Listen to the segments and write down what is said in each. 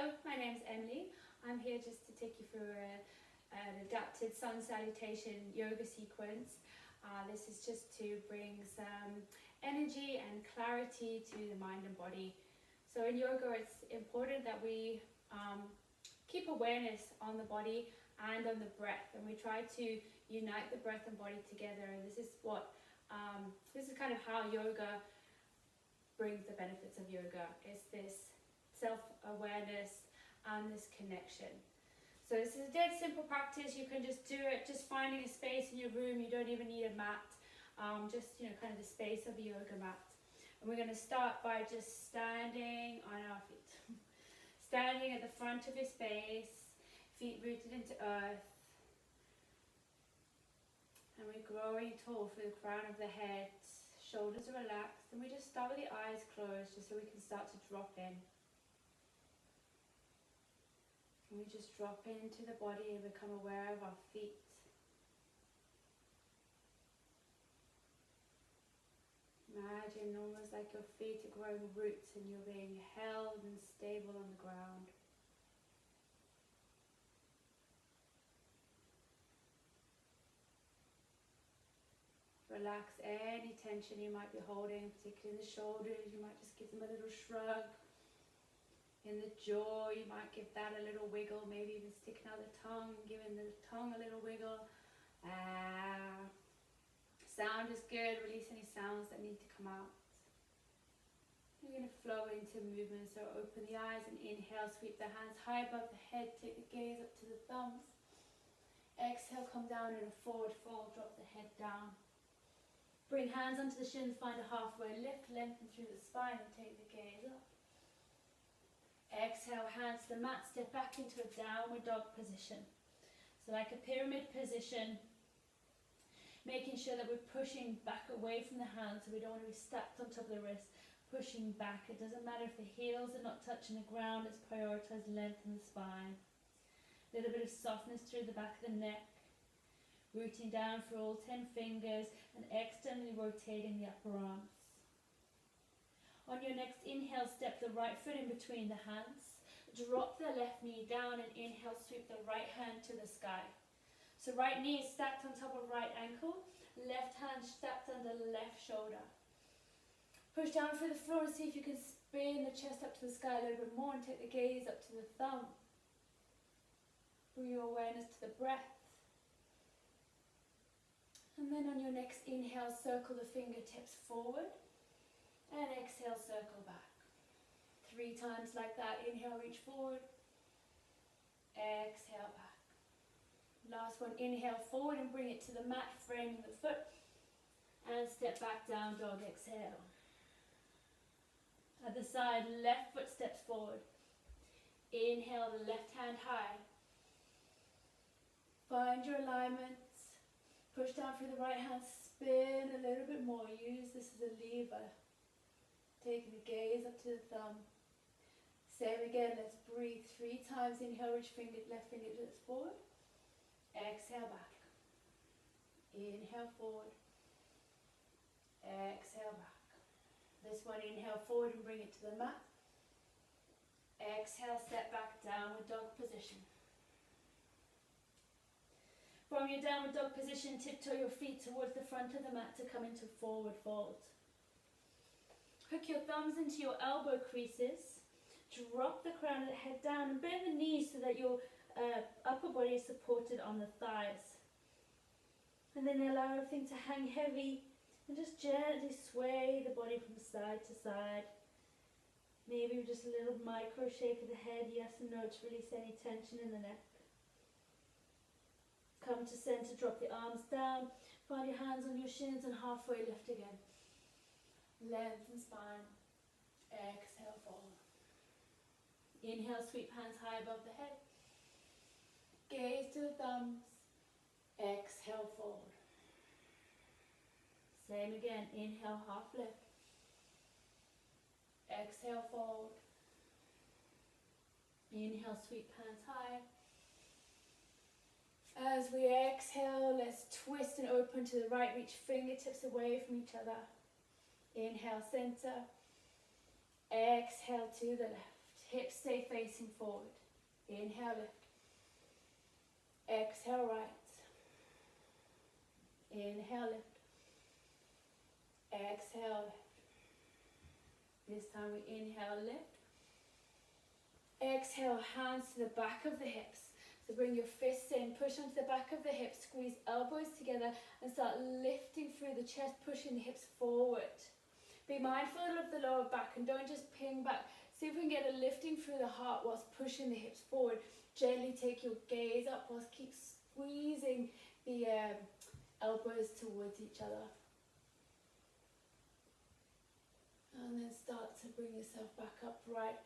Hello, my name's Emily. I'm here just to take you through an adapted sun salutation yoga sequence. This is just to bring some energy and clarity to the mind and body. So in yoga, it's important that we keep awareness on the body and on the breath, and we try to unite the breath and body together. And this is kind of how yoga brings the benefits of yoga. It's this self-awareness and this connection. So this is a dead simple practice. You can just do it, just finding a space in your room. You don't even need a mat, just kind of the space of a yoga mat. And we're going to start by just standing on our feet. Standing at the front of your space, feet rooted into earth. And we're growing tall through the crown of the head. Shoulders are relaxed. And we just start with the eyes closed just so we can start to drop in. And we just drop into the body and become aware of our feet. Imagine almost like your feet are growing roots and you're being held and stable on the ground. Relax any tension you might be holding, particularly in the shoulders. You might just give them a little shrug. In the jaw, you might give that a little wiggle, maybe even sticking out the tongue, giving the tongue a little wiggle. Sound is good, release any sounds that need to come out. You're going to flow into movement, so open the eyes and inhale, sweep the hands high above the head, take the gaze up to the thumbs. Exhale, come down in a forward fold, drop the head down. Bring hands onto the shins, find a halfway lift, lengthen through the spine and take the gaze up. Exhale, hands to the mat, step back into a downward dog position. So like a pyramid position, making sure that we're pushing back away from the hands so we don't want to be stacked on top of the wrist, pushing back. It doesn't matter if the heels are not touching the ground, let's prioritize length in the spine. A little bit of softness through the back of the neck, rooting down for all 10 fingers and externally rotating the upper arms. On your next inhale, step the right foot in between the hands. Drop the left knee down and inhale, sweep the right hand to the sky. So right knee is stacked on top of right ankle, left hand stacked under left shoulder. Push down through the floor and see if you can spin the chest up to the sky a little bit more and take the gaze up to the thumb. Bring your awareness to the breath. And then on your next inhale, circle the fingertips forward. And exhale, circle back. 3 times like that. Inhale, reach forward. Exhale, back. Last one, inhale forward and bring it to the mat, framing the foot. And step back, down dog, exhale. At the side, left foot steps forward. Inhale, the left hand high. Find your alignment. Push down through the right hand, spin a little bit more. Use this as a lever. Taking the gaze up to the thumb. Same again, let's breathe 3 times. Inhale, reach left fingertips forward. Exhale, back. Inhale, forward. Exhale, back. This one, inhale forward and bring it to the mat. Exhale, step back, downward dog position. From your downward dog position, tiptoe your feet towards the front of the mat to come into forward fold. Hook your thumbs into your elbow creases. Drop the crown of the head down and bend the knees so that your upper body is supported on the thighs. And then allow everything to hang heavy and just gently sway the body from side to side. Maybe just a little micro shake of the head, yes and no, to release any tension in the neck. Come to center, drop the arms down, find your hands on your shins and halfway lift again. Lengthen spine, exhale, fold. Inhale, sweep hands high above the head. Gaze to the thumbs, exhale, fold. Same again, inhale, half lift. Exhale, fold. Inhale, sweep hands high. As we exhale, let's twist and open to the right, reach fingertips away from each other. Inhale, center. Exhale to the left. Hips stay facing forward. Inhale, lift. Exhale, right. Inhale, lift. Exhale, lift. This time we inhale, lift. Exhale, hands to the back of the hips. So bring your fists in, push onto the back of the hips, squeeze elbows together and start lifting through the chest, pushing the hips forward. Be mindful of the lower back and don't just ping back. See if we can get a lifting through the heart whilst pushing the hips forward. Gently take your gaze up whilst keep squeezing the elbows towards each other. And then start to bring yourself back upright.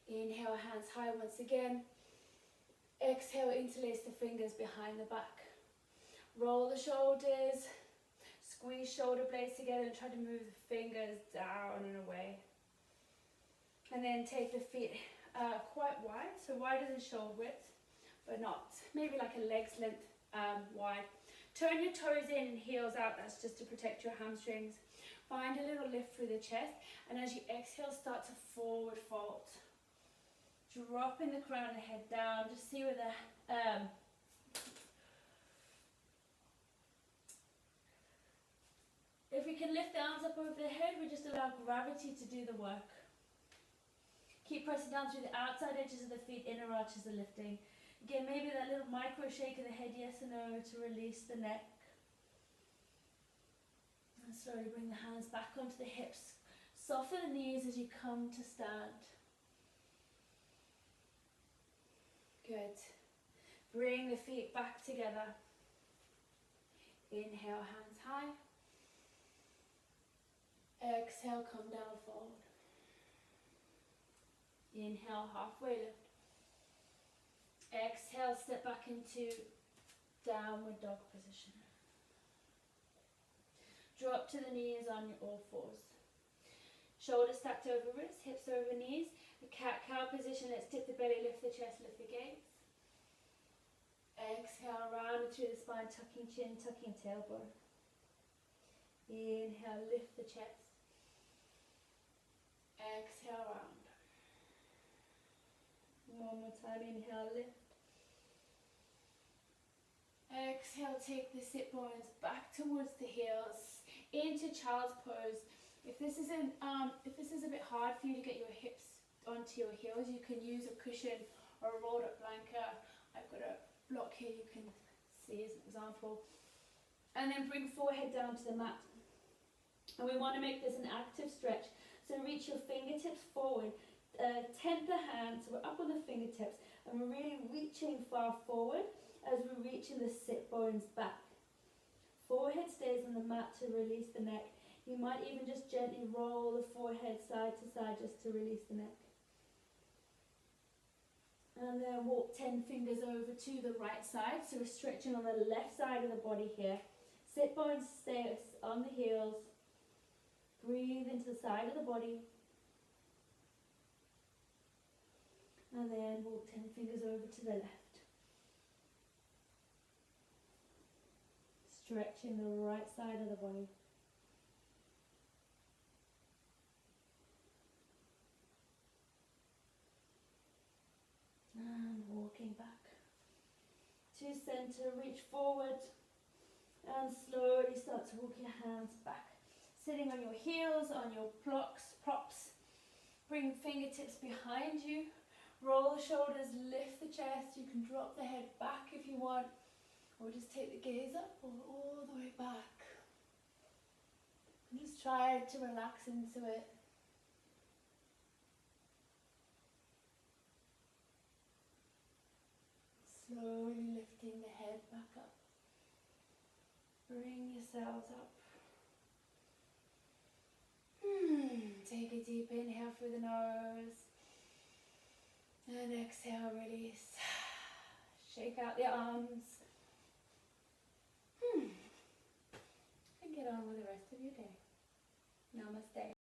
Inhale, hands high once again. Exhale, interlace the fingers behind the back. Roll the shoulders. Squeeze shoulder blades together and try to move the fingers down and away. And then take the feet quite wide, so wider than shoulder width, but not, maybe like a leg's length wide. Turn your toes in and heels out, that's just to protect your hamstrings. Find a little lift through the chest, and as you exhale, start to forward fold. Dropping the crown of the head down, just see where the if we can lift the arms up over the head, we just allow gravity to do the work. Keep pressing down through the outside edges of the feet, inner arches are lifting. Again, maybe that little micro shake of the head, yes or no, to release the neck. And slowly bring the hands back onto the hips. Soften the knees as you come to stand. Good. Bring the feet back together. Inhale, hands high. Exhale, come down, fold. Inhale, halfway lift. Exhale, step back into downward dog position. Drop to the knees on all fours. Shoulders stacked over wrists, hips over knees. The cat-cow position, let's tip the belly, lift the chest, lift the gaze. Exhale, round through the spine, tucking chin, tucking tailbone. Inhale, lift the chest. Exhale, round. One more time, inhale, lift. Exhale, take the sit bones back towards the heels, into child's pose. If this is a bit hard for you to get your hips onto your heels, you can use a cushion or a rolled up blanket. I've got a block here you can see as an example. And then bring forehead down to the mat. And we want to make this an active stretch. So reach your fingertips forward, tent the hands, so we're up on the fingertips, and we're really reaching far forward as we're reaching the sit bones back. Forehead stays on the mat to release the neck. You might even just gently roll the forehead side to side just to release the neck. And then walk 10 fingers over to the right side. So we're stretching on the left side of the body here. Sit bones stay on the heels. Breathe into the side of the body. And then walk 10 fingers over to the left. Stretching the right side of the body. And walking back to center, reach forward and slowly start to walk your hands back. Sitting on your heels, on your props. Bring fingertips behind you. Roll the shoulders, lift the chest. You can drop the head back if you want, or just take the gaze up or all the way back. And just try to relax into it. Slowly lifting the head back up. Bring yourselves up. Take a deep inhale through the nose. And exhale, release. Shake out the arms. And get on with the rest of your day. Namaste.